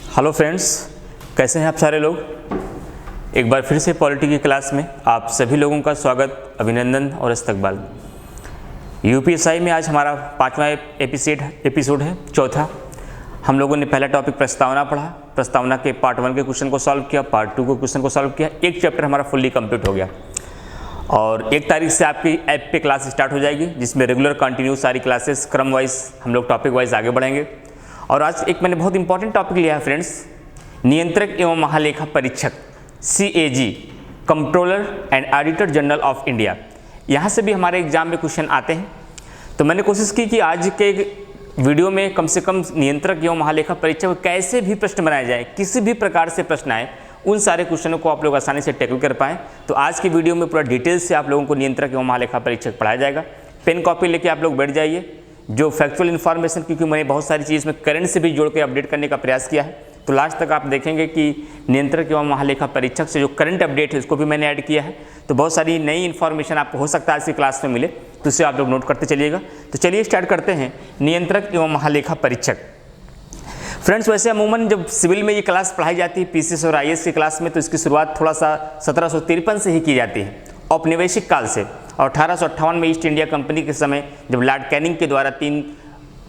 Hello friends, कैसे हैं आप सारे लोग। एक बार फिर से पॉलिटी की क्लास में आप सभी लोगों का स्वागत, अभिनंदन और इस्तकबाल। यूपीएसआई में आज हमारा 5वां एपिसोड है, चौथा। हम लोगों ने पहला टॉपिक प्रस्तावना पढ़ा। प्रस्तावना के पार्ट 1 के क्वेश्चन को सॉल्व किया, पार्ट 2 के क्वेश्चन को सॉल्व किया। एक चैप्टर हमारा फुल्ली कंप्लीट हो गया और 1 तारीख से आपकी ऐप पे क्लास स्टार्ट हो जाएगी, जिसमें रेगुलर कंटिन्यू सारी क्लासेस क्रम वाइज हम लोग टॉपिक वाइज आगे बढ़ेंगे। और आज एक मैंने बहुत इंपॉर्टेंट टॉपिक लिया है फ्रेंड्स, नियंत्रक एवं महालेखा परीक्षक CAG, controller and auditor general of India. यहाँ से भी हमारे एग्जाम में क्वेश्चन आते हैं, तो मैंने कोशिश की कि आज के वीडियो में कम से कम नियंत्रक एवं महालेखा परीक्षक को कैसे भी प्रश्न बनाए जाए, किसी भी प्रकार से प्रश्न आए, उन सारे क्वेश्चनों को आप लोग आसानी से टैकल कर पाएँ। तो आज की वीडियो में पूरा डिटेल से आप लोगों को नियंत्रक एवं महालेखा परीक्षक पढ़ाया जाएगा। पेन कॉपी लेके आप लोग बैठ जाइए। जो फैक्चुअल इन्फॉर्मेशन, क्योंकि मैंने बहुत सारी चीज़ में करंट से भी जोड़ के अपडेट करने का प्रयास किया है, तो लास्ट तक आप देखेंगे कि नियंत्रक एवं महालेखा परीक्षक से जो करंट अपडेट है उसको भी मैंने ऐड किया है। तो बहुत सारी नई इन्फॉर्मेशन आपको हो सकता है आज की क्लास में मिले, तो उसे आप लोग नोट करते चलिएगा। तो चलिए स्टार्ट करते हैं, नियंत्रक एवं महालेखा परीक्षक। फ्रेंड्स, वैसे अमूमन जब सिविल में ये क्लास पढ़ाई जाती है PCS और IAS की क्लास में, तो इसकी शुरुआत थोड़ा सा 1753 से ही की जाती है, औपनिवेशिक काल से। और 1858 में ईस्ट इंडिया कंपनी के समय जब लॉर्ड कैनिंग के द्वारा 3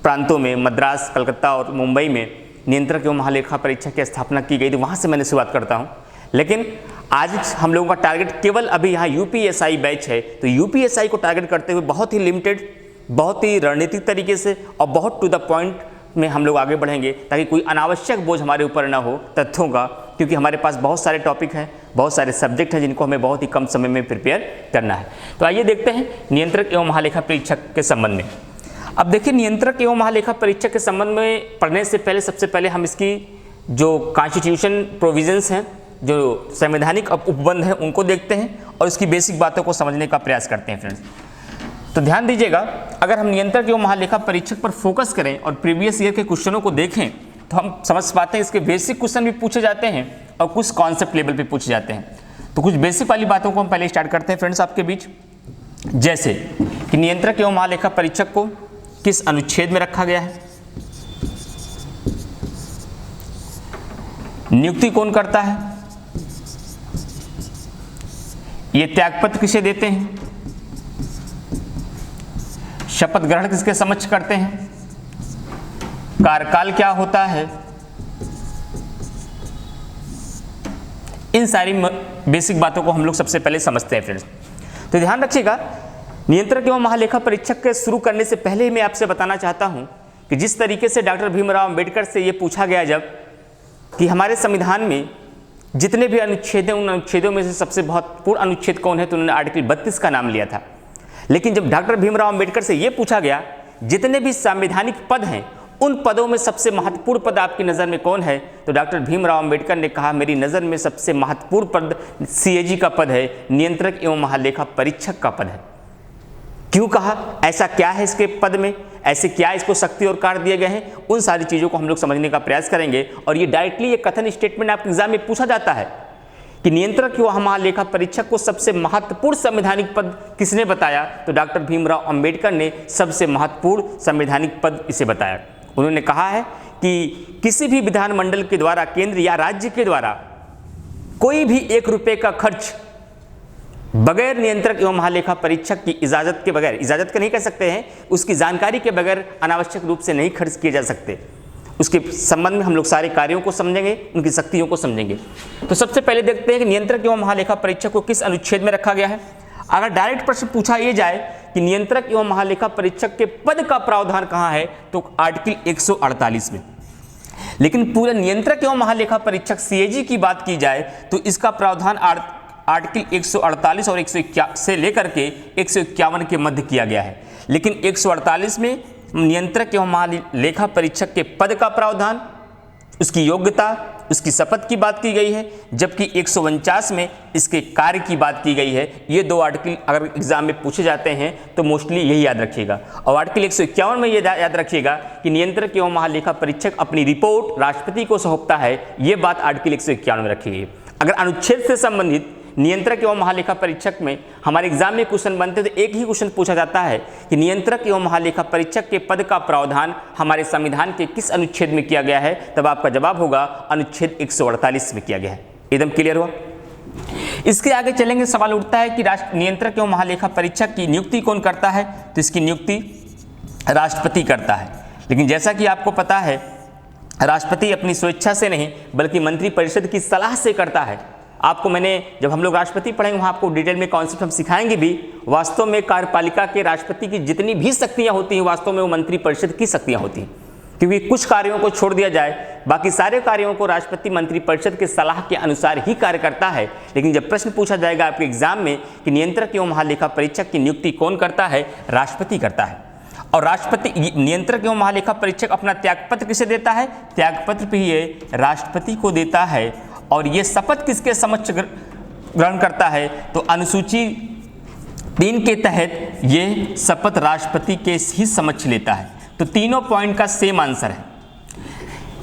प्रांतों में, मद्रास, कलकत्ता और मुंबई में नियंत्रक एवं महालेखा परीक्षक की स्थापना की गई, तो वहाँ से मैंने शुरुआत करता हूँ। लेकिन आज हम लोगों का टारगेट केवल अभी यहाँ UPSI बैच है, तो UPSI को टारगेट करते हुए बहुत ही लिमिटेड, बहुत ही रणनीतिक तरीके से और बहुत टू द पॉइंट में हम लोग आगे बढ़ेंगे, ताकि कोई अनावश्यक बोझ हमारे ऊपर ना हो तथ्यों का, क्योंकि हमारे पास बहुत सारे टॉपिक हैं, बहुत सारे सब्जेक्ट हैं जिनको हमें बहुत ही कम समय में प्रिपेयर करना है। तो आइए देखते हैं नियंत्रक एवं महालेखा परीक्षक के संबंध में। अब देखिए, नियंत्रक एवं महालेखा परीक्षक के संबंध में पढ़ने से पहले सबसे पहले हम इसकी जो कॉन्स्टिट्यूशन प्रोविजंस हैं, जो संवैधानिक उपबंध हैं, उनको देखते हैं और इसकी बेसिक बातों को समझने का प्रयास करते हैं फ्रेंड्स। तो ध्यान दीजिएगा, अगर हम नियंत्रक एवं महालेखा परीक्षक पर फोकस करें और प्रीवियस ईयर के क्वेश्चनों को देखें, तो हम समझ पाते हैं इसके बेसिक क्वेश्चन भी पूछे जाते हैं और कुछ कॉन्सेप्ट लेवल पे पूछे जाते हैं। तो कुछ बेसिक वाली बातों को हम पहले स्टार्ट करते हैं फ्रेंड्स आपके बीच। जैसे कि नियंत्रक एवं महालेखा परीक्षक को किस अनुच्छेद में रखा गया है, नियुक्ति कौन करता है, ये त्यागपत्र किसे देते हैं, शपथ ग्रहण किसके समक्ष करते हैं, कार्यकाल क्या होता है, इन सारी बेसिक बातों को हम लोग सबसे पहले समझते हैं फ्रेंड्स। तो ध्यान रखिएगा, नियंत्रक एवं महालेखा परीक्षक के शुरू करने से पहले ही मैं आपसे बताना चाहता हूं कि जिस तरीके से डॉक्टर भीमराव अंबेडकर से ये पूछा गया जब कि हमारे संविधान में जितने भी अनुच्छेद हैं, उन अनुच्छेदों में से सबसे महत्वपूर्ण अनुच्छेद कौन है, तो उन्होंने आर्टिकल 32 का नाम लिया था। लेकिन जब डॉक्टर भीमराव अंबेडकर से यह पूछा गया जितने भी संवैधानिक पद हैं, उन पदों में सबसे महत्वपूर्ण पद आपकी नज़र में कौन है, तो डॉक्टर भीमराव अंबेडकर ने कहा मेरी नज़र में सबसे महत्वपूर्ण पद CAG का पद है, नियंत्रक एवं महालेखा परीक्षक का पद है। क्यों कहा, ऐसा क्या है इसके पद में, ऐसे क्या इसको शक्ति और कार्य दिए गए हैं, उन सारी चीज़ों को हम लोग समझने का प्रयास करेंगे। और ये डायरेक्टली ये कथन स्टेटमेंट आपके एग्जाम में पूछा जाता है कि नियंत्रक एवं महालेखा परीक्षक को सबसे महत्वपूर्ण संवैधानिक पद किसने बताया, तो डॉक्टर भीमराव अंबेडकर ने सबसे महत्वपूर्ण संवैधानिक पद इसे बताया। उन्होंने कहा है कि किसी भी विधानमंडल के द्वारा, केंद्र या राज्य के द्वारा कोई भी 1 रुपये का खर्च बगैर नियंत्रक एवं महालेखा परीक्षक की इजाजत के बगैर, इजाजत का नहीं कह सकते हैं, उसकी जानकारी के बगैर अनावश्यक रूप से नहीं खर्च किए जा सकते। उसके संबंध में हम लोग सारे कार्यों को समझेंगे, उनकी शक्तियों को समझेंगे। तो सबसे पहले देखते हैं कि नियंत्रक एवं महालेखा परीक्षक को किस अनुच्छेद में रखा गया है। अगर डायरेक्ट प्रश्न पूछा ये जाए कि नियंत्रक एवं महालेखा परीक्षक के पद का प्रावधान कहाँ है, तो आर्टिकल 148 में। लेकिन पूरे नियंत्रक एवं महालेखा परीक्षक CAG की बात की जाए तो इसका प्रावधान आर्टिकल 148 और 151 से लेकर के 151 के मध्य किया गया है। लेकिन 148 में नियंत्रक एवं महालेखा परीक्षक के पद का प्रावधान, उसकी योग्यता, उसकी शपथ की बात की गई है, जबकि 149 में इसके कार्य की बात की गई है। ये 2 आर्टिकल अगर एग्जाम में पूछे जाते हैं तो मोस्टली यही याद रखिएगा। और आर्टिकल 151 में ये याद रखिएगा कि नियंत्रक एवं महालेखा परीक्षक अपनी रिपोर्ट राष्ट्रपति को सौंपता है, ये बात आर्टिकल 151 में रखी गई है। अगर अनुच्छेद से संबंधित नियंत्रक एवं महालेखा परीक्षक में हमारे एग्जाम में क्वेश्चन बनते तो एक ही क्वेश्चन पूछा जाता है कि नियंत्रक एवं महालेखा परीक्षक के पद का प्रावधान हमारे संविधान के किस अनुच्छेद में किया गया है, तब आपका जवाब होगा अनुच्छेद 148 में किया गया है। एकदम क्लियर हुआ। इसके आगे चलेंगे, सवाल उठता है कि नियंत्रक एवं महालेखा परीक्षक की नियुक्ति कौन करता है, तो इसकी नियुक्ति राष्ट्रपति करता है। लेकिन जैसा कि आपको पता है राष्ट्रपति अपनी स्वेच्छा से नहीं बल्कि मंत्रिपरिषद की सलाह से करता है। आपको मैंने जब हम लोग राष्ट्रपति पढ़ेंगे वहाँ आपको डिटेल में कॉन्सेप्ट हम सिखाएंगे भी। वास्तव में कार्यपालिका के राष्ट्रपति की जितनी भी शक्तियाँ होती हैं वास्तव में वो मंत्रिपरिषद की शक्तियाँ होती हैं, क्योंकि कुछ कार्यों को छोड़ दिया जाए बाकी सारे कार्यों को राष्ट्रपति मंत्रिपरिषद के सलाह के अनुसार ही कार्य करता है। लेकिन जब प्रश्न पूछा जाएगा आपके एग्जाम में कि नियंत्रक एवं महालेखा परीक्षक की नियुक्ति कौन करता है, राष्ट्रपति करता है। और राष्ट्रपति नियंत्रक एवं महालेखा परीक्षक अपना त्यागपत्र किसे देता है, त्यागपत्र भी ये राष्ट्रपति को देता है। और ये शपथ किसके समक्ष ग्रहण करता है, तो अनुसूची 3 के तहत ये शपथ राष्ट्रपति के ही समक्ष लेता है। तो तीनों पॉइंट का सेम आंसर है।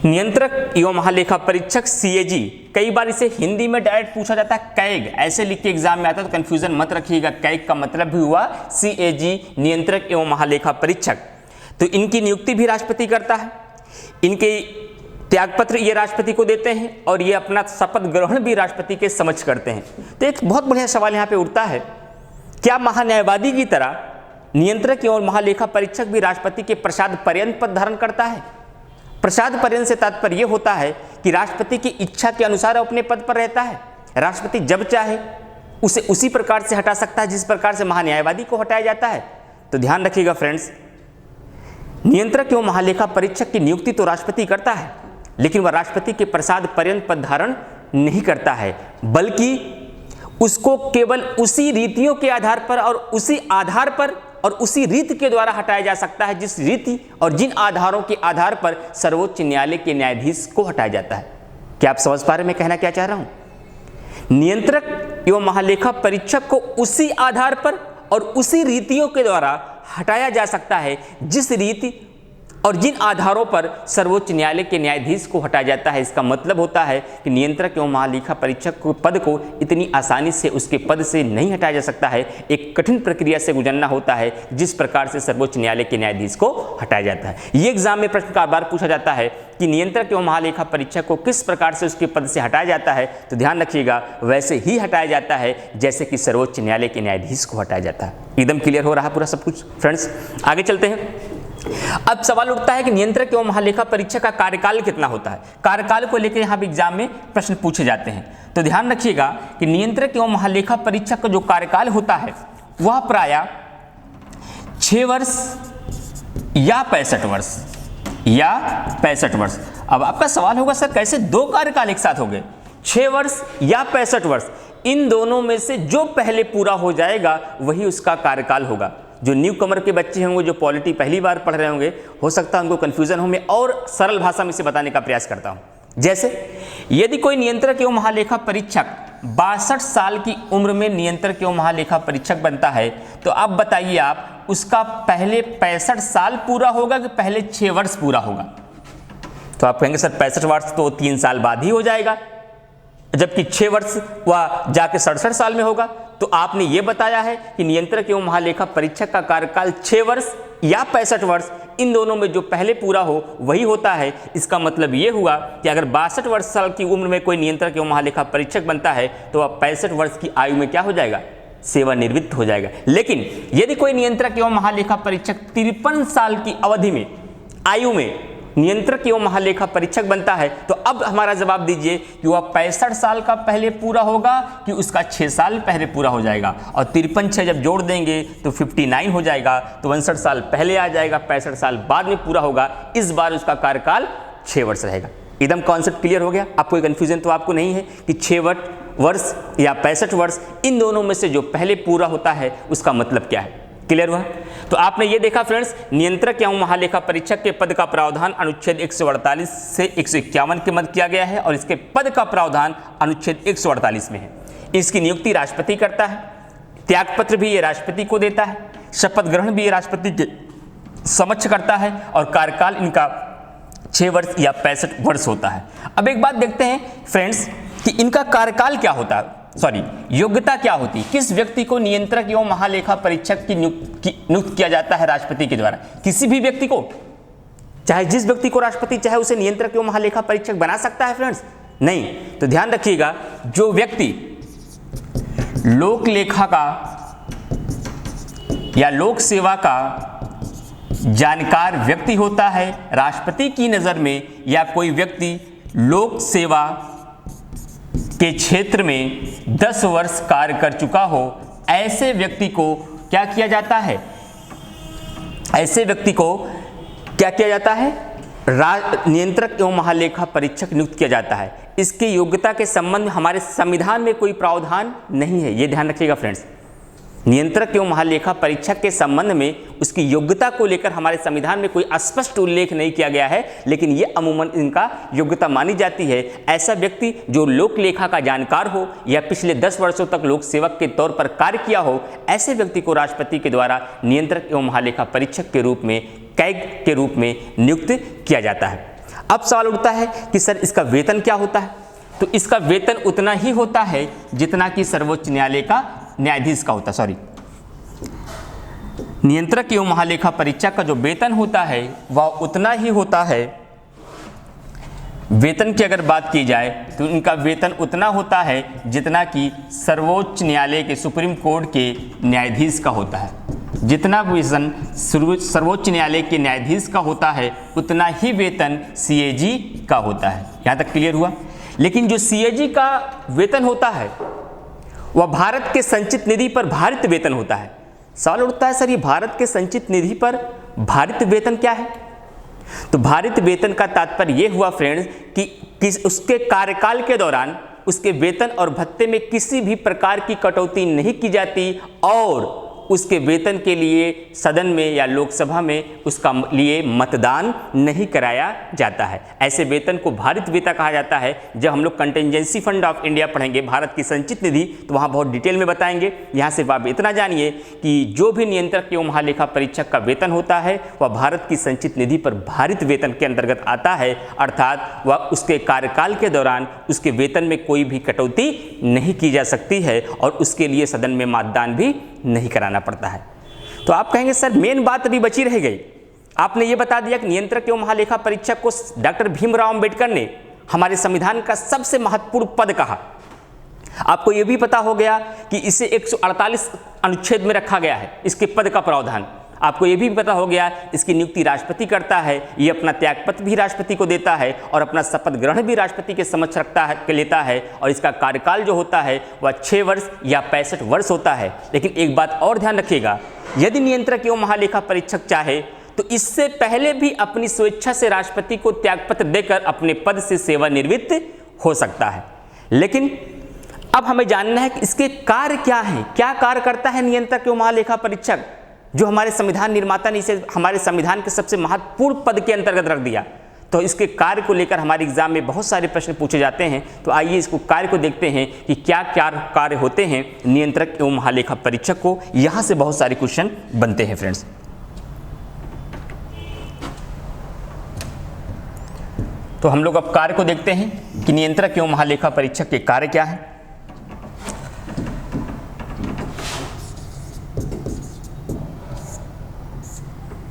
नियंत्रक एवं महालेखा परीक्षक CAG, कई बार इसे हिंदी में डायरेक्ट पूछा जाता है कैग, ऐसे लिख के एग्जाम में आता है तो कंफ्यूजन मत रखिएगा। कैग का मतलब भी हुआ CAG, नियंत्रक एवं महालेखा परीक्षक। तो इनकी नियुक्ति भी राष्ट्रपति करता है, इनके त्यागपत्र ये राष्ट्रपति को देते हैं और ये अपना शपथ ग्रहण भी राष्ट्रपति के समक्ष करते हैं। तो एक बहुत बढ़िया सवाल यहाँ पे उठता है, क्या महान्यायवादी की तरह नियंत्रक एवं महालेखा परीक्षक भी राष्ट्रपति के प्रसाद पर्यंत पद धारण करता है? प्रसाद पर्यंत से तात्पर्य यह होता है कि राष्ट्रपति की इच्छा के अनुसार अपने पद पर रहता है। राष्ट्रपति जब चाहे उसे उसी प्रकार से हटा सकता है जिस प्रकार से महान्यायवादी को हटाया जाता है। तो ध्यान रखिएगा फ्रेंड्स, नियंत्रक एवं महालेखा परीक्षक की नियुक्ति तो राष्ट्रपति करता है, लेकिन वह राष्ट्रपति के प्रसाद पर्यंत पद धारण नहीं करता है, बल्कि उसको केवल उसी रीतियों के आधार पर और उसी आधार पर और उसी रीति के द्वारा हटाया जा सकता है जिस रीति और जिन आधारों के आधार पर सर्वोच्च न्यायालय के न्यायाधीश को हटाया जाता है। क्या आप समझ पा रहे हैं मैं कहना क्या चाह रहा हूं? नियंत्रक एवं महालेखा परीक्षक को उसी आधार पर और उसी रीतियों के द्वारा हटाया जा सकता है जिस रीति और जिन आधारों पर सर्वोच्च न्यायालय के न्यायाधीश को हटाया जाता है। इसका मतलब होता है कि नियंत्रक एवं महालेखा परीक्षक को पद को इतनी आसानी से उसके पद से नहीं हटाया जा सकता है, एक कठिन प्रक्रिया से गुजरना होता है जिस प्रकार से सर्वोच्च न्यायालय के न्यायाधीश को हटाया जाता है। ये एग्जाम में प्रश्न का बार पूछा जाता है कि नियंत्रक एवं महालेखा परीक्षक को किस प्रकार से उसके पद से हटाया जाता है, तो ध्यान रखिएगा वैसे ही हटाया जाता है जैसे कि सर्वोच्च न्यायालय के न्यायाधीश को हटाया जाता है। एकदम क्लियर हो रहा पूरा सब कुछ फ्रेंड्स। आगे चलते हैं। अब सवाल उठता है कि नियंत्रक एवं महालेखा परीक्षक का कार्यकाल कितना होता है। कार्यकाल को लेकर यहाँ एग्जाम में प्रश्न पूछे जाते हैं। तो ध्यान रखिएगा कि नियंत्रक एवं महालेखा परीक्षक का जो कार्यकाल होता है वह प्रायः 6 वर्ष या 65 वर्ष या 65 वर्ष। अब आपका सवाल होगा सर कैसे 2 कार्यकाल एक साथ हो गए, 6 वर्ष या 65 वर्ष? इन दोनों में से जो पहले पूरा हो जाएगा वही उसका कार्यकाल होगा। जो न्यू कमर के बच्चे होंगे जो पॉलिटी पहली बार पढ़ रहे होंगे हो सकता है उनको कन्फ्यूजन हो, मैं और सरल भाषा में इसे बताने का प्रयास करता हूं। जैसे यदि कोई नियंत्रक एवं महालेखा परीक्षक 62 साल की उम्र में नियंत्रक एवं महालेखा परीक्षक बनता है, तो अब बताइए आप उसका पहले 65 साल पूरा होगा कि पहले 6 वर्ष पूरा होगा? तो आप कहेंगे सर 65 वर्ष तो 3 साल बाद ही हो जाएगा, जबकि 6 वर्ष वह जाके 67 साल में होगा। तो आपने ये बताया है कि नियंत्रक एवं महालेखा परीक्षक का कार्यकाल 6 वर्ष या 65 वर्ष, इन दोनों में जो पहले पूरा हो वही होता है। इसका मतलब ये हुआ कि अगर 62 वर्ष साल की उम्र में कोई नियंत्रक एवं महालेखा परीक्षक बनता है तो वह 65 वर्ष की आयु में क्या हो जाएगा, सेवानिवृत्त हो जाएगा। लेकिन यदि कोई नियंत्रक एवं महालेखा परीक्षक 53 साल की अवधि में आयु में नियंत्रक एवं महालेखा परीक्षक बनता है, तो अब हमारा जवाब दीजिए कि वह 65 साल का पहले पूरा होगा कि उसका 6 साल पहले पूरा हो जाएगा। और 53 6 जब जोड़ देंगे तो 59 हो जाएगा, तो 62 साल पहले आ जाएगा, 65 साल बाद में पूरा होगा। इस बार उसका कार्यकाल 6 वर्ष रहेगा। एकदम कॉन्सेप्ट क्लियर हो गया? आपको कन्फ्यूजन तो आपको नहीं है कि 6 वर्ष या 65 वर्ष, इन दोनों में से जो पहले पूरा होता है उसका मतलब क्या है। क्लियर हुआ? तो आपने ये देखा फ्रेंड्स, नियंत्रक एवं महालेखा परीक्षक के पद का प्रावधान अनुच्छेद 148 से 151 के मध्य किया गया है और इसके पद का प्रावधान अनुच्छेद 148 में है। इसकी नियुक्ति राष्ट्रपति करता है, त्यागपत्र भी ये राष्ट्रपति को देता है, शपथ ग्रहण भी ये राष्ट्रपति के समक्ष करता है और कार्यकाल इनका 6 वर्ष या 65 वर्ष होता है। अब एक बात देखते हैं फ्रेंड्स कि इनका कार्यकाल क्या होता है। योग्यता क्या होती है, किस व्यक्ति को नियंत्रक एवं महालेखा परीक्षक की नियुक्त किया जाता है राष्ट्रपति के द्वारा? किसी भी व्यक्ति को, चाहे जिस व्यक्ति को राष्ट्रपति चाहे उसे नियंत्रक एवं महालेखा परीक्षक बना सकता है फ्रेंड्स? नहीं। तो ध्यान रखिएगा, जो व्यक्ति लोक लेखा का या लोक सेवा का जानकार व्यक्ति होता है राष्ट्रपति की नजर में, या कोई व्यक्ति लोक सेवा के क्षेत्र में 10 वर्ष कार्य कर चुका हो, ऐसे व्यक्ति को क्या किया जाता है? ऐसे व्यक्ति को क्या किया जाता है? नियंत्रक एवं महालेखा परीक्षक नियुक्त किया जाता है। इसकी योग्यता के संबंध में हमारे संविधान में कोई प्रावधान नहीं है, ये ध्यान रखिएगा फ्रेंड्स। नियंत्रक एवं महालेखा परीक्षक के संबंध में उसकी योग्यता को लेकर हमारे संविधान में कोई स्पष्ट उल्लेख नहीं किया गया है, लेकिन ये अमूमन इनका योग्यता मानी जाती है। ऐसा व्यक्ति जो लोक लेखा का जानकार हो या पिछले 10 वर्षों तक लोक सेवक के तौर पर कार्य किया हो, ऐसे व्यक्ति को राष्ट्रपति के द्वारा नियंत्रक एवं महालेखा परीक्षक के रूप में, कैग के रूप में नियुक्त किया जाता है। अब सवाल उठता है कि सर इसका वेतन क्या होता है? तो इसका वेतन उतना ही होता है जितना कि सर्वोच्च न्यायालय का न्यायाधीश का होता है। नियंत्रक एवं महालेखा परीक्षक का जो वेतन होता है वह उतना ही होता है, वेतन की अगर बात की जाए तो इनका वेतन उतना होता है जितना कि सर्वोच्च न्यायालय के, सुप्रीम कोर्ट के न्यायाधीश का होता है। जितना वेतन सर्वोच्च न्यायालय के न्यायाधीश का होता है उतना ही वेतन सीएजी का होता है। यहाँ तक क्लियर हुआ? लेकिन जो सीएजी का वेतन होता है वह भारत के संचित निधि पर भारित वेतन होता है। सवाल उठता है सर ये भारत के संचित निधि पर भारित वेतन क्या है? तो भारित वेतन का तात्पर्य यह हुआ फ्रेंड्स कि उसके कार्यकाल के दौरान उसके वेतन और भत्ते में किसी भी प्रकार की कटौती नहीं की जाती और उसके वेतन के लिए सदन में या लोकसभा में उसका लिए मतदान नहीं कराया जाता है। ऐसे वेतन को भारित वेतन कहा जाता है। जब हम लोग कंटिजेंसी फंड ऑफ इंडिया पढ़ेंगे, भारत की संचित निधि, तो वहाँ बहुत डिटेल में बताएंगे। यहाँ से आप इतना जानिए कि जो भी नियंत्रक एवं महालेखा परीक्षक का वेतन होता है वह भारत की संचित निधि पर भारित वेतन के अंतर्गत आता है, अर्थात वह उसके कार्यकाल के दौरान उसके वेतन में कोई भी कटौती नहीं की जा सकती है और उसके लिए सदन में मतदान भी नहीं कराना पड़ता है। तो आप कहेंगे सर मेन बात अभी बची रह गई, आपने ये बता दिया कि नियंत्रक एवं महालेखा परीक्षक को डॉक्टर भीमराव अंबेडकर ने हमारे संविधान का सबसे महत्वपूर्ण पद कहा। आपको यह भी पता हो गया कि इसे 148 अनुच्छेद में रखा गया है, इसके पद का प्रावधान। आपको यह भी पता हो गया इसकी नियुक्ति राष्ट्रपति करता है, ये अपना त्यागपत्र भी राष्ट्रपति को देता है और अपना शपथ ग्रहण भी राष्ट्रपति के समक्ष रखता है, लेता है, और इसका कार्यकाल जो होता है वह 6 वर्ष या 65 वर्ष होता है। लेकिन एक बात और ध्यान रखिएगा, यदि नियंत्रक एवं महालेखा परीक्षक चाहे तो इससे पहले भी अपनी स्वेच्छा से राष्ट्रपति को त्यागपत्र देकर अपने पद से सेवानिवृत्त हो सकता है। लेकिन अब हमें जानना है कि इसके कार्य क्या हैं, क्या कार्य करता है नियंत्रक एवं महालेखा परीक्षक, जो हमारे संविधान निर्माता ने इसे हमारे संविधान के सबसे महत्वपूर्ण पद के अंतर्गत रख दिया। तो इसके कार्य को लेकर हमारे एग्जाम में बहुत सारे प्रश्न पूछे जाते हैं। तो आइए इसको कार्य को देखते हैं कि क्या क्या कार्य होते हैं नियंत्रक एवं महालेखा परीक्षक को। यहां से बहुत सारे क्वेश्चन बनते हैं फ्रेंड्स। तो हम लोग अब कार्य को देखते हैं कि नियंत्रक एवं महालेखा परीक्षक के कार्य क्या है।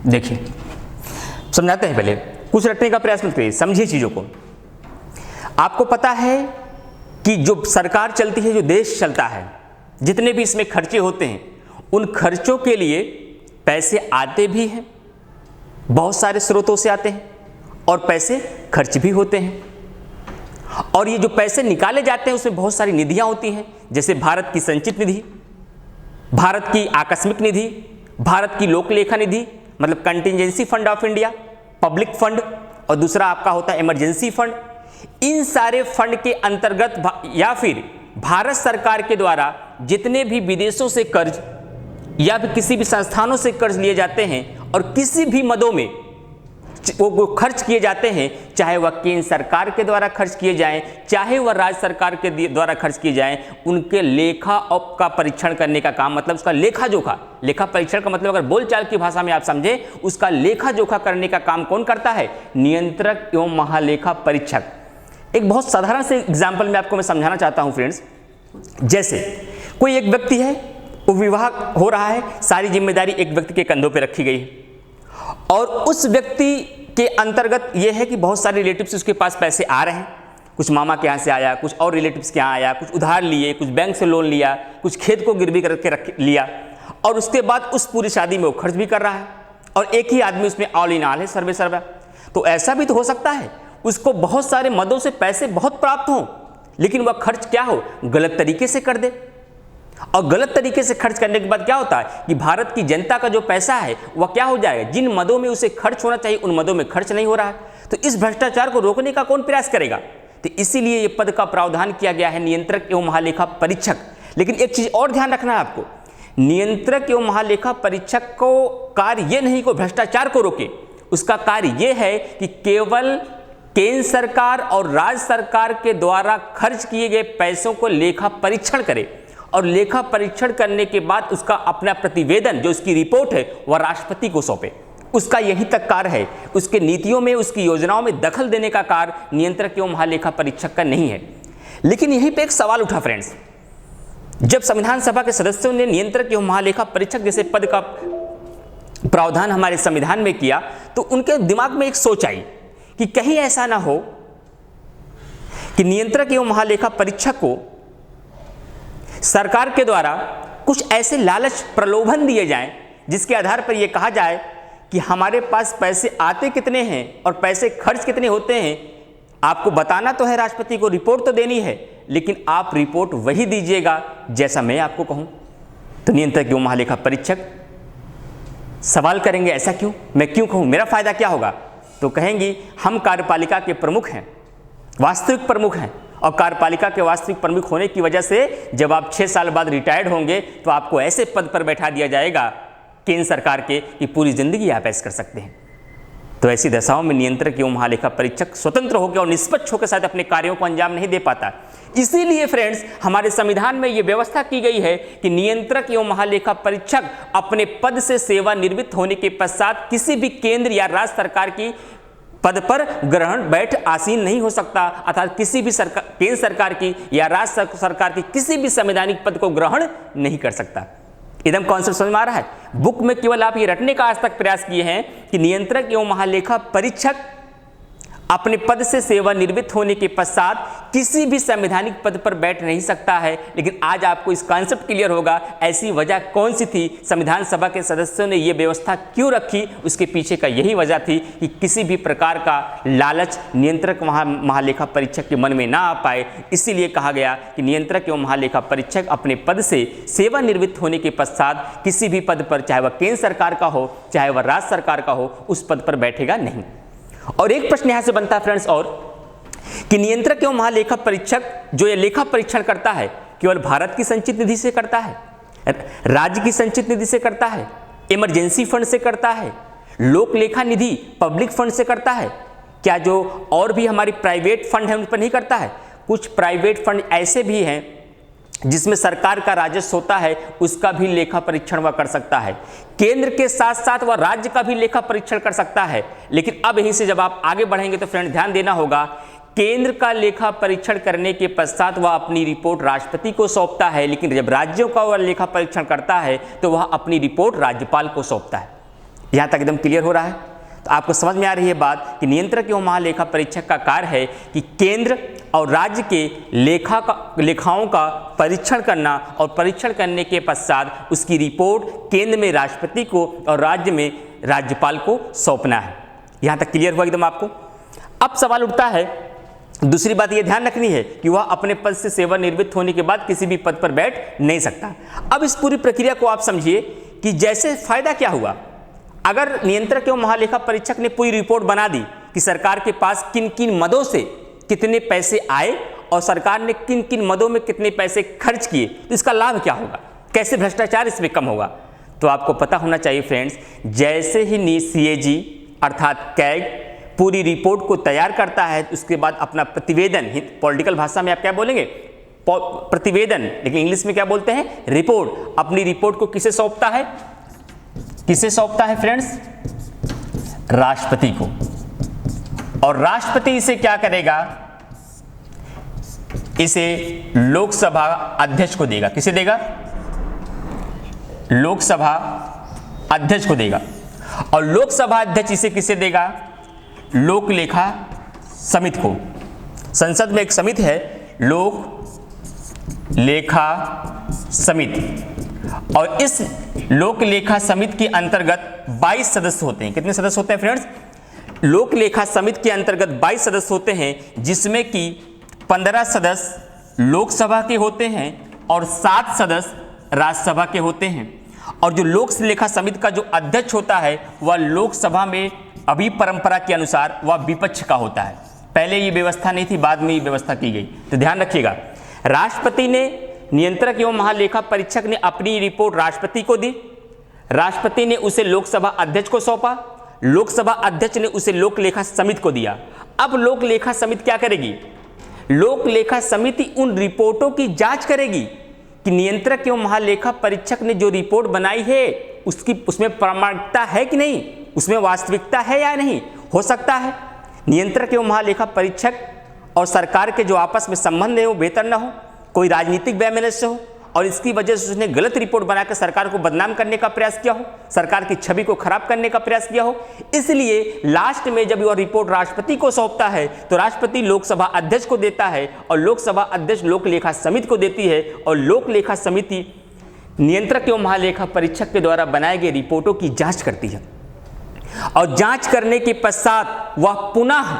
देखिए, समझाते हैं, पहले कुछ रखने का प्रयास मत करिए, समझिए चीजों को। आपको पता है कि जो सरकार चलती है, जो देश चलता है, जितने भी इसमें खर्चे होते हैं, उन खर्चों के लिए पैसे आते भी हैं, बहुत सारे स्रोतों से आते हैं, और पैसे खर्च भी होते हैं। और ये जो पैसे निकाले जाते हैं उसमें बहुत सारी निधियां होती हैं, जैसे भारत की संचित निधि, भारत की आकस्मिक निधि, भारत की लोक लेखा निधि मतलब contingency fund of India, public fund, और दूसरा आपका होता है इमरजेंसी फंड। इन सारे फंड के अंतर्गत या फिर भारत सरकार के द्वारा जितने भी विदेशों से कर्ज या फिर किसी भी संस्थानों से कर्ज लिए जाते हैं और किसी भी मदों में वो खर्च किए जाते हैं, चाहे वह केंद्र सरकार के द्वारा खर्च किए जाएं, चाहे वह राज्य सरकार के द्वारा खर्च किए जाएं, उनके लेखा का परीक्षण करने का काम, मतलब उसका लेखा जोखा, लेखा परीक्षण का मतलब अगर बोलचाल की भाषा में आप समझे, उसका लेखा जोखा करने का काम कौन करता है? नियंत्रक एवं महालेखा परीक्षक। एक बहुत साधारण से एग्जाम्पल में आपको मैं समझाना चाहता हूं फ्रेंड्स। जैसे कोई एक व्यक्ति है, वो विवाह हो रहा है, सारी जिम्मेदारी एक व्यक्ति के कंधों पे रखी गई है और उस व्यक्ति के अंतर्गत ये है कि बहुत सारे रिलेटिव्स उसके पास पैसे आ रहे हैं, कुछ मामा के यहाँ से आया, कुछ और रिलेटिव्स के यहाँ आया, कुछ उधार लिए, कुछ बैंक से लोन लिया, कुछ खेत को गिरवी करके रख लिया और उसके बाद उस पूरी शादी में वो खर्च भी कर रहा है और एक ही आदमी उसमें ऑल इन ऑल है, सर्वे सर्वा। तो ऐसा भी तो हो सकता है उसको बहुत सारे मदों से पैसे बहुत प्राप्त हों, लेकिन वह खर्च क्या हो, गलत तरीके से कर दे। और गलत तरीके से खर्च करने के बाद क्या होता है कि भारत की जनता का जो पैसा है वह क्या हो जाएगा, जिन मदों में उसे खर्च होना चाहिए उन मदों में खर्च नहीं हो रहा है। तो इस भ्रष्टाचार को रोकने का कौन प्रयास करेगा? तो इसीलिए ये पद का प्रावधान किया गया है, नियंत्रक एवं महालेखा परीक्षक। लेकिन एक चीज और ध्यान रखना है आपको, नियंत्रक एवं महालेखा परीक्षक को कार्य ये नहीं को भ्रष्टाचार को रोके, उसका कार्य ये है कि केवल केंद्र सरकार और राज्य सरकार के द्वारा खर्च किए गए पैसों को लेखा परीक्षण करे और लेखा परीक्षण करने के बाद उसका अपना प्रतिवेदन जो उसकी रिपोर्ट है वह राष्ट्रपति को सौंपे। उसका यही तक कार्य है, उसके नीतियों में, उसकी योजनाओं में दखल देने का कार्य नियंत्रक एवं महालेखा परीक्षक का नहीं है। लेकिन यहीं पे एक सवाल उठा फ्रेंड्स, जब संविधान सभा के सदस्यों ने नियंत्रक एवं महालेखा परीक्षक जैसे पद का प्रावधान हमारे संविधान में किया तो उनके दिमाग में एक सोच आई कि कहीं ऐसा ना हो कि नियंत्रक एवं महालेखा परीक्षक को सरकार के द्वारा कुछ ऐसे लालच प्रलोभन दिए जाएं जिसके आधार पर यह कहा जाए कि हमारे पास पैसे आते कितने हैं और पैसे खर्च कितने होते हैं, आपको बताना तो है, राष्ट्रपति को रिपोर्ट तो देनी है, लेकिन आप रिपोर्ट वही दीजिएगा जैसा मैं आपको कहूं। तो नियंत्रक एवं महालेखा परीक्षक सवाल करेंगे ऐसा क्यों, मैं क्यों कहूं, मेरा फायदा क्या होगा? तो कहेंगी हम कार्यपालिका के प्रमुख हैं, वास्तविक प्रमुख हैं और कार्यपालिका के वास्तविक प्रमुख होने की वजह से जब आप 6 साल बाद रिटायर्ड होंगे तो आपको ऐसे पद पर बैठा दिया जाएगा केंद्र सरकार के कि पूरी जिंदगी आप ऐसे कर सकते हैं। तो ऐसी दशाओं में नियंत्रक एवं महालेखा परीक्षक स्वतंत्र होकर और निष्पक्ष होकर शायद अपने कार्यों को अंजाम नहीं दे पाता। इसीलिए फ्रेंड्स हमारे संविधान में यह व्यवस्था की गई है कि नियंत्रक एवं महालेखा परीक्षक अपने पद से सेवानिवृत्त होने के पश्चात किसी भी केंद्र या राज्य सरकार की पद पर ग्रहण बैठ आसीन नहीं हो सकता, अर्थात किसी भी केंद्र सरकार की या राज्य सरकार की किसी भी संवैधानिक पद को ग्रहण नहीं कर सकता। एकदम कॉन्सेप्ट समझ में आ रहा है? बुक में केवल आप ये रटने का आज तक प्रयास किए हैं कि नियंत्रक एवं महालेखा परीक्षक अपने पद से सेवानिवृत्त होने के पश्चात किसी भी संवैधानिक पद पर बैठ नहीं सकता है। लेकिन आज आपको इस कॉन्सेप्ट क्लियर होगा ऐसी वजह कौन सी थी, संविधान सभा के सदस्यों ने यह व्यवस्था क्यों रखी। उसके पीछे का यही वजह थी कि किसी भी प्रकार का लालच नियंत्रक महालेखा परीक्षक के मन में ना आ पाए। इसीलिए कहा गया कि नियंत्रक एवं महालेखा परीक्षक अपने पद से सेवानिवृत्त होने के पश्चात किसी भी पद पर, चाहे वह केंद्र सरकार का हो चाहे वह राज्य सरकार का हो, उस पद पर बैठेगा नहीं। और एक प्रश्न यहां से बनता है फ्रेंड्स और कि नियंत्रक एवं महालेखा परीक्षक जो ये लेखा परीक्षण करता है केवल भारत की संचित निधि से करता है, राज्य की संचित निधि से करता है, इमरजेंसी फंड से करता है, लोक लेखा निधि पब्लिक फंड से करता है, क्या जो और भी हमारी प्राइवेट फंड है उन पर नहीं करता है? कुछ प्राइवेट फंड ऐसे भी हैं जिसमें सरकार का राजस्व होता है, उसका भी लेखा परीक्षण वह कर सकता है। केंद्र के साथ साथ वह राज्य का भी लेखा परीक्षण कर सकता है। लेकिन अब यहीं से जब आप आगे बढ़ेंगे तो फ्रेंड ध्यान देना होगा, केंद्र का लेखा परीक्षण करने के पश्चात वह अपनी रिपोर्ट राष्ट्रपति को सौंपता है, लेकिन जब राज्यों का वह लेखा परीक्षण करता है तो वह अपनी रिपोर्ट राज्यपाल को सौंपता है। यहां तक एकदम क्लियर हो रहा है? तो आपको समझ में आ रही है बात कि नियंत्रक एवं महालेखा परीक्षक का कार्य है कि केंद्र और राज्य के लेखाओं का परीक्षण करना और परीक्षण करने के पश्चात उसकी रिपोर्ट केंद्र में राष्ट्रपति को और राज्य में राज्यपाल को सौंपना है। यहां तक क्लियर हुआ एकदम आपको? अब सवाल उठता है, दूसरी बात यह ध्यान रखनी है कि वह अपने पद से सेवानिवृत्त होने के बाद किसी भी पद पर बैठ नहीं सकता। अब इस पूरी प्रक्रिया को आप समझिए कि जैसे फायदा क्या हुआ अगर नियंत्रक एवं महालेखा परीक्षक ने पूरी रिपोर्ट बना दी कि सरकार के पास किन किन मदों से कितने पैसे आए और सरकार ने किन किन मदों में कितने पैसे खर्च किए, तो इसका लाभ क्या होगा, कैसे भ्रष्टाचार इसमें कम होगा। तो आपको पता होना चाहिए फ्रेंड्स, जैसे ही CAG अर्थात कैग पूरी रिपोर्ट को तैयार करता है उसके बाद अपना प्रतिवेदन, पॉलिटिकल भाषा में आप क्या बोलेंगे प्रतिवेदन, लेकिन इंग्लिश में क्या बोलते हैं रिपोर्ट, अपनी रिपोर्ट को किसे सौंपता है, किसे सौंपता है फ्रेंड्स, राष्ट्रपति को। और राष्ट्रपति इसे क्या करेगा, इसे लोकसभा अध्यक्ष को देगा। किसे देगा? लोकसभा अध्यक्ष को देगा। और लोकसभा अध्यक्ष इसे किसे देगा? लोक लेखा समिति को। संसद में एक समिति है लोक लेखा समिति, और इस लोक लेखा समिति के अंतर्गत 22 सदस्य होते हैं। कितने सदस्य होते हैं फ्रेंड्स? लोक लेखा समिति के अंतर्गत 22 सदस्य होते हैं, जिसमें कि 15 सदस्य लोकसभा के होते हैं और 7 सदस्य राज्यसभा के होते हैं। और जो लोक लेखा समिति का जो अध्यक्ष होता है वह लोकसभा में अभी परंपरा के अनुसार वह विपक्ष का होता है। पहले ये व्यवस्था नहीं थी, बाद में ये व्यवस्था की गई। तो ध्यान रखिएगा, राष्ट्रपति ने, नियंत्रक एवं महालेखा परीक्षक ने अपनी रिपोर्ट राष्ट्रपति को दी, राष्ट्रपति ने उसे लोकसभा अध्यक्ष को सौंपा, लोकसभा अध्यक्ष ने उसे लोक लेखा समिति को दिया। अब लोक लेखा समिति क्या करेगी? लोक लेखा समिति उन रिपोर्टों की जांच करेगी कि नियंत्रक एवं महालेखा परीक्षक ने जो रिपोर्ट बनाई है उसमें प्रामाणिकता है कि नहीं, उसमें वास्तविकता है या नहीं। हो सकता है नियंत्रक एवं महालेखा परीक्षक और सरकार के जो आपस में संबंध है वो बेहतर ना हो, कोई राजनीतिक वैमनस्य हो, और इसकी वजह से उसने गलत रिपोर्ट बनाकर सरकार को बदनाम करने का प्रयास किया हो, सरकार की छवि को खराब करने का प्रयास किया हो। इसलिए लास्ट में जब यह रिपोर्ट राष्ट्रपति को सौंपता है तो राष्ट्रपति लोकसभा अध्यक्ष को देता है और लोकसभा अध्यक्ष लोक लेखा समिति को देती है, और लोक लेखा समिति नियंत्रक एवं महालेखा परीक्षक के द्वारा बनाए गए रिपोर्टों की जांच करती है। और जांच करने के पश्चात वह पुनः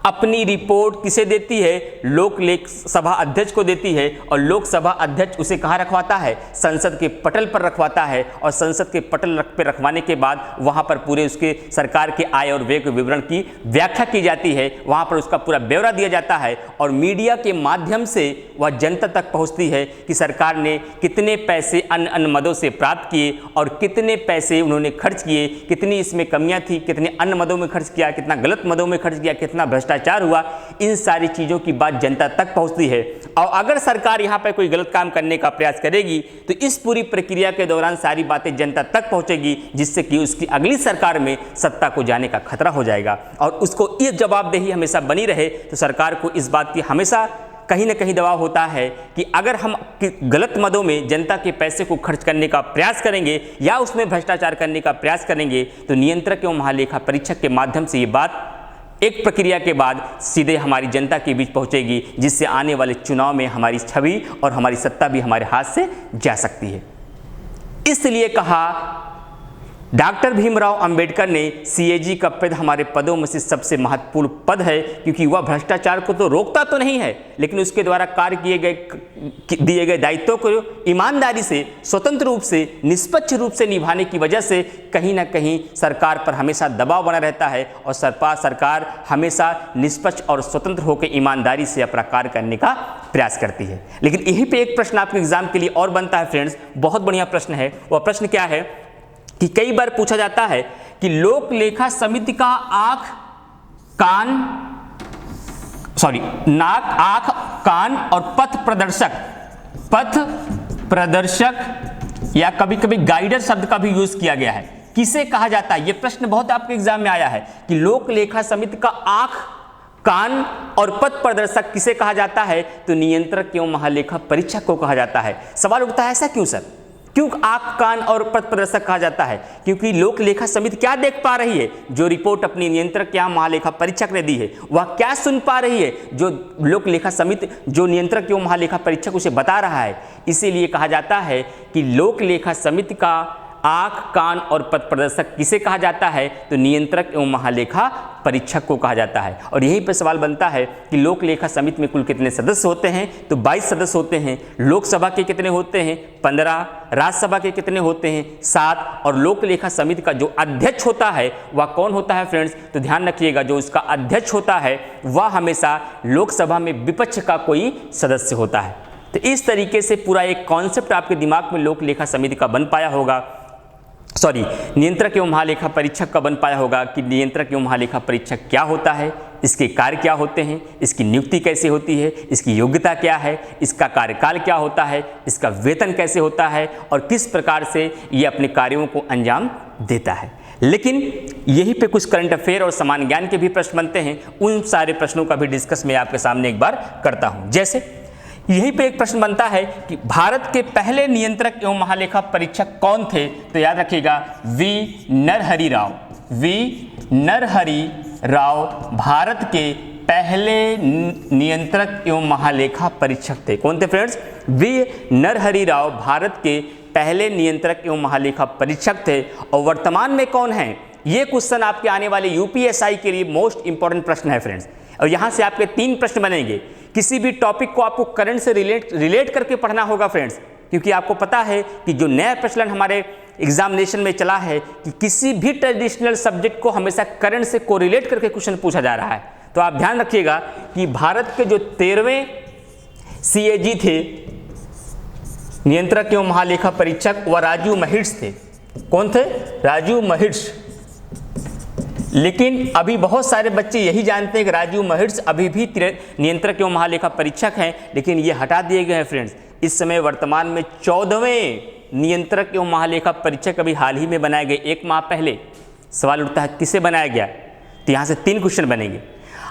अपनी रिपोर्ट किसे देती है? लोक सभा अध्यक्ष को देती है, और लोकसभा अध्यक्ष उसे कहाँ रखवाता है? संसद के पटल पर रखवाता है, और संसद के पटल पर रखवाने के बाद वहाँ पर पूरे उसके सरकार के आय और व्यय के विवरण की व्याख्या की जाती है, वहाँ पर उसका पूरा ब्यौरा दिया जाता है, और मीडिया के माध्यम से वह जनता तक पहुँचती है कि सरकार ने कितने पैसे अन्य मदों से प्राप्त किए और कितने पैसे उन्होंने खर्च किए, कितनी इसमें कमियाँ थी, कितने अन्य मदों में खर्च किया, कितना गलत मदों में खर्च किया, कितना भ्रष्टाचार हुआ। इन सारी चीजों की बात जनता तक पहुंचती है। और अगर सरकार यहां पर कोई गलत काम करने का प्रयास करेगी तो इस पूरी प्रक्रिया के दौरान सारी बातें जनता तक पहुंचेगी, जिससे कि उसकी अगली सरकार में सत्ता को जाने का खतरा हो जाएगा। और उसको ये जवाबदेही हमेशा बनी रहे तो सरकार को इस बात की हमेशा कहीं ना कहीं दबाव होता है कि अगर हम गलत मदों में जनता के पैसे को खर्च करने का प्रयास करेंगे या उसमें भ्रष्टाचार करने का प्रयास करेंगे तो नियंत्रक एवं महालेखा परीक्षक के माध्यम से ये बात एक प्रक्रिया के बाद सीधे हमारी जनता के बीच पहुंचेगी, जिससे आने वाले चुनाव में हमारी छवि और हमारी सत्ता भी हमारे हाथ से जा सकती है। इसलिए कहा डॉक्टर भीमराव अंबेडकर ने सीएजी का पद हमारे पदों में से सबसे महत्वपूर्ण पद है, क्योंकि वह भ्रष्टाचार को तो रोकता तो नहीं है, लेकिन उसके द्वारा कार्य दिए गए दायित्वों को ईमानदारी से, स्वतंत्र रूप से, निष्पक्ष रूप से निभाने की वजह से कहीं ना कहीं सरकार पर हमेशा दबाव बना रहता है, और सरकार हमेशा निष्पक्ष और स्वतंत्र होकर ईमानदारी से अपना कार्य करने का प्रयास करती है। लेकिन यहीं पर एक प्रश्न आपके एग्जाम के लिए और बनता है फ्रेंड्स, बहुत बढ़िया प्रश्न है। वह प्रश्न क्या है कि कई बार पूछा जाता है कि लोक लेखा समिति का नाक, आंख, कान और पथ प्रदर्शक या कभी कभी गाइडर शब्द का भी यूज किया गया है। किसे कहा जाता है? यह प्रश्न बहुत आपके एग्जाम में आया है कि लोक लेखा समिति का आंख, कान और पथ प्रदर्शक किसे कहा जाता है? तो नियंत्रक एवं महालेखा परीक्षक को कहा जाता है। सवाल उठता है ऐसा क्यों सर, क्यों आंख, कान और पथ प्रदर्शक कहा जाता है? क्योंकि लोक लेखा समिति क्या देख पा रही है? जो रिपोर्ट अपनी नियंत्रक या महालेखा परीक्षक ने दी है वह क्या सुन पा रही है? जो लोक लेखा समिति, जो नियंत्रक एवं महालेखा परीक्षक उसे बता रहा है। इसीलिए कहा जाता है कि लोक लेखा समिति का आंख, कान और पथ प्रदर्शक किसे कहा जाता है? तो नियंत्रक एवं महालेखा परीक्षक को कहा जाता है। और यहीं पर सवाल बनता है कि लोक लेखा समिति में कुल कितने सदस्य होते हैं? तो 22 सदस्य होते हैं। लोकसभा के कितने होते हैं? 15। राज्यसभा के कितने होते हैं? 7। और लोक लेखा समिति का जो अध्यक्ष होता है वह कौन होता है फ्रेंड्स? तो ध्यान रखिएगा, जो उसका अध्यक्ष होता है वह हमेशा लोकसभा में विपक्ष का कोई सदस्य होता है। तो इस तरीके से पूरा एक कॉन्सेप्ट आपके दिमाग में लोक लेखा समिति का बन पाया होगा, नियंत्रक एवं महालेखा परीक्षक का बन पाया होगा कि नियंत्रक एवं महालेखा परीक्षक क्या होता है, इसके कार्य क्या होते हैं, इसकी नियुक्ति कैसे होती है, इसकी योग्यता क्या है, इसका कार्यकाल क्या होता है, इसका वेतन कैसे होता है और किस प्रकार से ये अपने कार्यों को अंजाम देता है। लेकिन यहीं पे कुछ करंट अफेयर और सामान्य ज्ञान के भी प्रश्न बनते हैं। उन सारे प्रश्नों का भी डिस्कस मैं आपके सामने एक बार करता हूं। जैसे यहीं पे एक प्रश्न बनता है कि भारत के पहले नियंत्रक एवं महालेखा परीक्षक कौन थे? तो याद रखिएगा वी नरहरि राव। वी नरहरि राव भारत के पहले नियंत्रक एवं महालेखा परीक्षक थे। कौन थे फ्रेंड्स? वी नरहरि राव भारत के पहले नियंत्रक एवं महालेखा परीक्षक थे। और वर्तमान में कौन है? ये क्वेश्चन आपके आने वाले यूपीएसआई के लिए मोस्ट इंपॉर्टेंट प्रश्न है फ्रेंड्स। और यहाँ से आपके 3 प्रश्न बनेंगे। किसी भी टॉपिक को आपको करंट से रिलेट करके पढ़ना होगा फ्रेंड्स, क्योंकि आपको पता है कि जो नया प्रचलन हमारे एग्जामिनेशन में चला है कि किसी भी ट्रेडिशनल सब्जेक्ट को हमेशा करंट से कोरिलेट करके क्वेश्चन पूछा जा रहा है। तो आप ध्यान रखिएगा कि भारत के जो 13वें सीएजी थे, नियंत्रक एवं महालेखा परीक्षक, वह राजीव महिर्ष थे। कौन थे? राजीव महिर्ष। लेकिन अभी बहुत सारे बच्चे यही जानते हैं कि राजीव महिर्ष अभी भी नियंत्रक एवं महालेखा परीक्षक हैं, लेकिन ये हटा दिए गए हैं फ्रेंड्स। इस समय वर्तमान में 14वें नियंत्रक एवं महालेखा परीक्षक अभी हाल ही में बनाए गए, 1 माह पहले। सवाल उठता है किसे बनाया गया? तो यहाँ से 3 क्वेश्चन बनेंगे।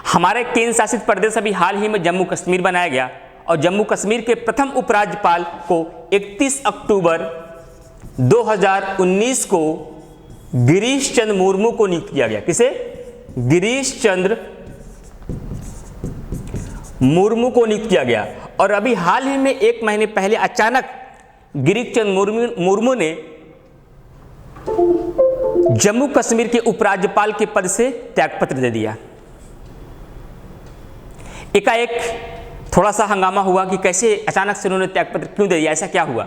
हमारे केंद्र शासित प्रदेश अभी हाल ही में जम्मू कश्मीर बनाया गया, और जम्मू कश्मीर के प्रथम उपराज्यपाल को 31 अक्टूबर 2019 को गिरीश चंद्र मुर्मू को नियुक्त किया गया। किसे? गिरीश चंद्र मुर्मू को नियुक्त किया गया। और अभी हाल ही में 1 महीने पहले अचानक गिरीश चंद्र मुर्मू ने जम्मू कश्मीर के उपराज्यपाल के पद से त्यागपत्र दे दिया। एकाएक थोड़ा सा हंगामा हुआ कि कैसे अचानक से उन्होंने त्यागपत्र क्यों दे दिया, ऐसा क्या हुआ?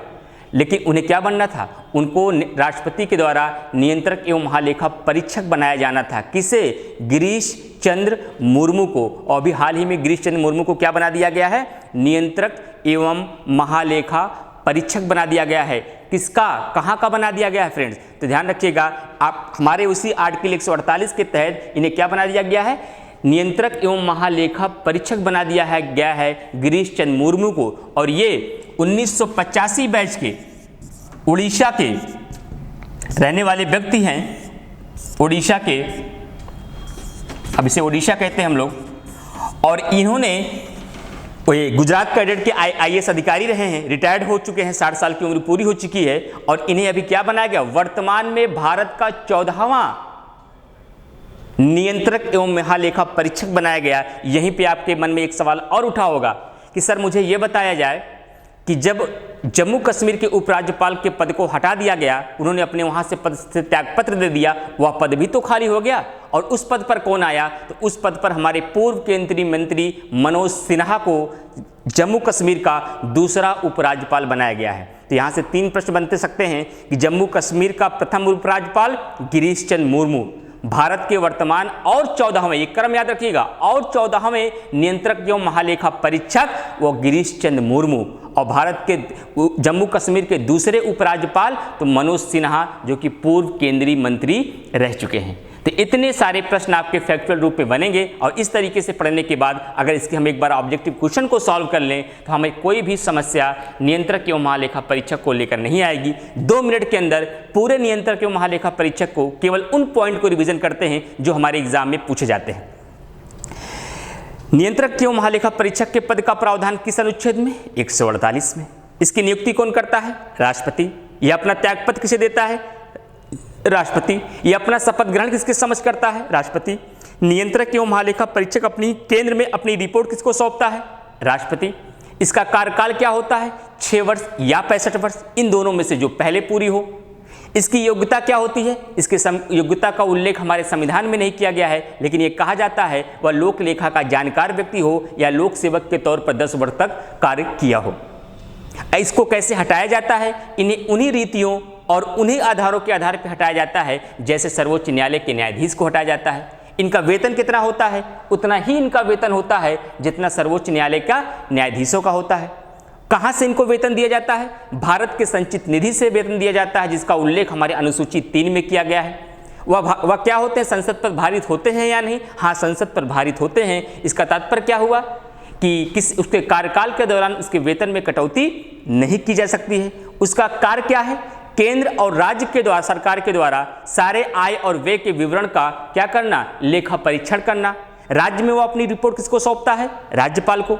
लेकिन उन्हें क्या बनना था? उनको राष्ट्रपति के द्वारा नियंत्रक एवं महालेखा परीक्षक बनाया जाना था। किसे? गिरीश चंद्र मुर्मू को। और अभी हाल ही में गिरीश चंद्र मुर्मू को क्या बना दिया गया है? नियंत्रक एवं महालेखा परीक्षक बना दिया गया है। किसका? कहाँ का बना दिया गया है फ्रेंड्स? तो ध्यान रखिएगा, आप हमारे उसी आर्टिकल 148 के तहत इन्हें क्या बना दिया गया है? नियंत्रक एवं महालेखा परीक्षक बना दिया है गया है गिरीश चंद्र मुर्मू को। और ये 1985 बैच के उड़ीसा के रहने वाले व्यक्ति हैं। उड़ीसा के, अब इसे उड़ीसा कहते हैं हम लोग। और इन्होंने गुजरात कैडेट के आईएएस अधिकारी रहे हैं, रिटायर्ड हो चुके हैं, 60 साल की उम्र पूरी हो चुकी है। और इन्हें अभी क्या बनाया गया? वर्तमान में भारत का 14वां नियंत्रक एवं महालेखा परीक्षक बनाया गया। यहीं पे आपके मन में एक सवाल और उठा होगा कि सर मुझे यह बताया जाए कि जब जम्मू कश्मीर के उपराज्यपाल के पद को हटा दिया गया, उन्होंने अपने वहां से पद से त्यागपत्र दे दिया, वह पद भी तो खाली हो गया, और उस पद पर कौन आया? तो उस पद पर हमारे पूर्व केंद्रीय मंत्री मनोज सिन्हा को जम्मू कश्मीर का दूसरा उपराज्यपाल बनाया गया है। तो यहाँ से 3 प्रश्न बनते सकते हैं कि जम्मू कश्मीर का प्रथम उपराज्यपाल गिरीश चंद्र मुर्मू, भारत के वर्तमान और 14वें, एक क्रम याद रखिएगा, और 14वें नियंत्रक एवं महालेखा परीक्षक वो गिरीश चंद्र मुर्मू, और भारत के जम्मू कश्मीर के दूसरे उपराज्यपाल तो मनोज सिन्हा, जो कि पूर्व केंद्रीय मंत्री रह चुके हैं। तो इतने सारे प्रश्न आपके फैक्चुअल रूप में बनेंगे, और इस तरीके से पढ़ने के बाद अगर इसके हम एक बार ऑब्जेक्टिव क्वेश्चन को सॉल्व कर लें तो हमें कोई भी समस्या नियंत्रक एवं महालेखा परीक्षक को लेकर नहीं आएगी। 2 मिनट के अंदर पूरे नियंत्रक एवं महालेखा परीक्षक को केवल उन पॉइंट को रिवीजन करते हैं जो हमारे एग्जाम में पूछे जाते हैं। नियंत्रक एवं महालेखा परीक्षक के पद का प्रावधान किस अनुच्छेद में? 148 में। इसकी नियुक्ति कौन करता है? राष्ट्रपति। यह अपना त्यागपत्र किसे देता है? राष्ट्रपति। यह अपना शपथ ग्रहण किसके समक्ष करता है? राष्ट्रपति। नियंत्रक एवं महालेखा परीक्षक अपनी केंद्र में अपनी रिपोर्ट किसको सौंपता है? राष्ट्रपति। इसका कार्यकाल क्या होता है? 6 वर्ष या 65 वर्ष, इन दोनों में से जो पहले पूरी हो। इसकी योग्यता क्या होती है? इसके योग्यता का उल्लेख हमारे संविधान में नहीं किया गया है, लेकिन यह कहा जाता है वह लोक लेखा का जानकार व्यक्ति हो या लोक सेवक के तौर पर 10 वर्ष तक कार्य किया हो। इसको कैसे हटाया जाता है? इन्हें उन्हीं रीतियों और उन्हीं आधारों के आधार पर हटाया जाता है जैसे सर्वोच्च न्यायालय के न्यायाधीश को हटाया जाता है। इनका वेतन कितना होता है? उतना ही इनका वेतन होता है जितना सर्वोच्च न्यायालय का न्यायाधीशों का होता है। कहाँ से इनको वेतन दिया जाता है? भारत के संचित निधि से वेतन दिया जाता है, जिसका उल्लेख हमारे अनुसूची 3 में किया गया है। वह क्या होते हैं? संसद पर भारित होते हैं या नहीं? हाँ, संसद पर भारित होते हैं। इसका तात्पर्य क्या हुआ कि उसके कार्यकाल के दौरान उसके वेतन में कटौती नहीं की जा सकती है। उसका कार्य क्या है? केंद्र और राज्य के द्वारा, सरकार के द्वारा सारे आय और व्यय के विवरण का क्या करना? लेखा परीक्षण करना। राज्य में वो अपनी रिपोर्ट किसको सौंपता है? राज्यपाल को।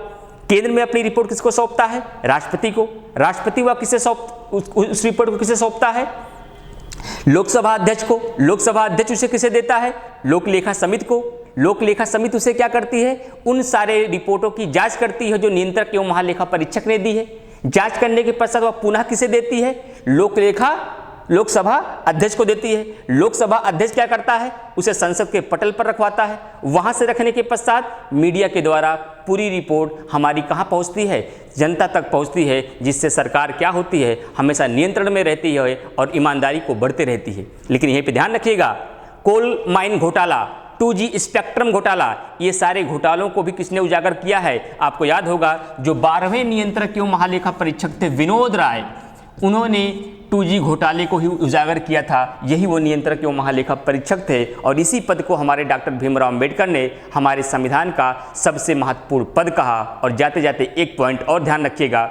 केंद्र में अपनी रिपोर्ट किसको सौंपता है? राष्ट्रपति को। राष्ट्रपति वह किसे उस रिपोर्ट को किसे सौंपता है? लोकसभा अध्यक्ष को। लोकसभा अध्यक्ष उसे किसे देता है? लोक लेखा समिति को। लोक लेखा समिति उसे क्या करती है? उन सारे रिपोर्टों की जांच करती है जो नियंत्रक एवं महालेखा परीक्षक ने दी है। जांच करने के पश्चात वह पुनः किसे देती है? लोकसभा अध्यक्ष को देती है। लोकसभा अध्यक्ष क्या करता है? उसे संसद के पटल पर रखवाता है। वहां से रखने के पश्चात मीडिया के द्वारा पूरी रिपोर्ट हमारी कहां पहुंचती है? जनता तक पहुंचती है, जिससे सरकार क्या होती है? हमेशा नियंत्रण में रहती है और ईमानदारी को बढ़ते रहती है। लेकिन यहीं पे ध्यान रखिएगा, कोल माइन घोटाला, 2G स्पेक्ट्रम घोटाला, ये सारे घोटालों को भी किसने उजागर किया है? आपको याद होगा, जो 12वें नियंत्रक एवं महालेखा परीक्षक थे विनोद राय, उन्होंने 2G घोटाले को ही उजागर किया था। यही वो नियंत्रक एवं महालेखा परीक्षक थे और इसी पद को हमारे डॉक्टर भीमराव अंबेडकर ने हमारे संविधान का सबसे महत्वपूर्ण पद कहा। और जाते जाते एक पॉइंट और ध्यान रखिएगा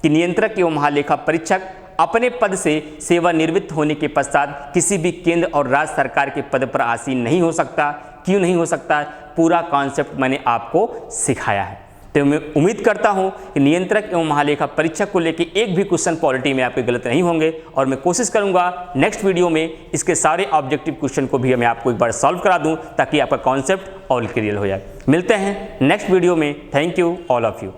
कि नियंत्रक एवं महालेखा परीक्षक अपने पद से सेवानिवृत्त होने के पश्चात किसी भी केंद्र और राज्य सरकार के पद पर आसीन नहीं हो सकता। क्यों नहीं हो सकता? पूरा कॉन्सेप्ट मैंने आपको सिखाया है। तो मैं उम्मीद करता हूं कि नियंत्रक एवं महालेखा परीक्षक को लेकर एक भी क्वेश्चन पॉलिटी में आपके गलत नहीं होंगे और मैं कोशिश करूंगा नेक्स्ट वीडियो में इसके सारे ऑब्जेक्टिव क्वेश्चन को भी मैं आपको एक बार सॉल्व करा दूं ताकि आपका कॉन्सेप्ट और क्लियर हो जाए। मिलते हैं नेक्स्ट वीडियो में। Thank you all of you.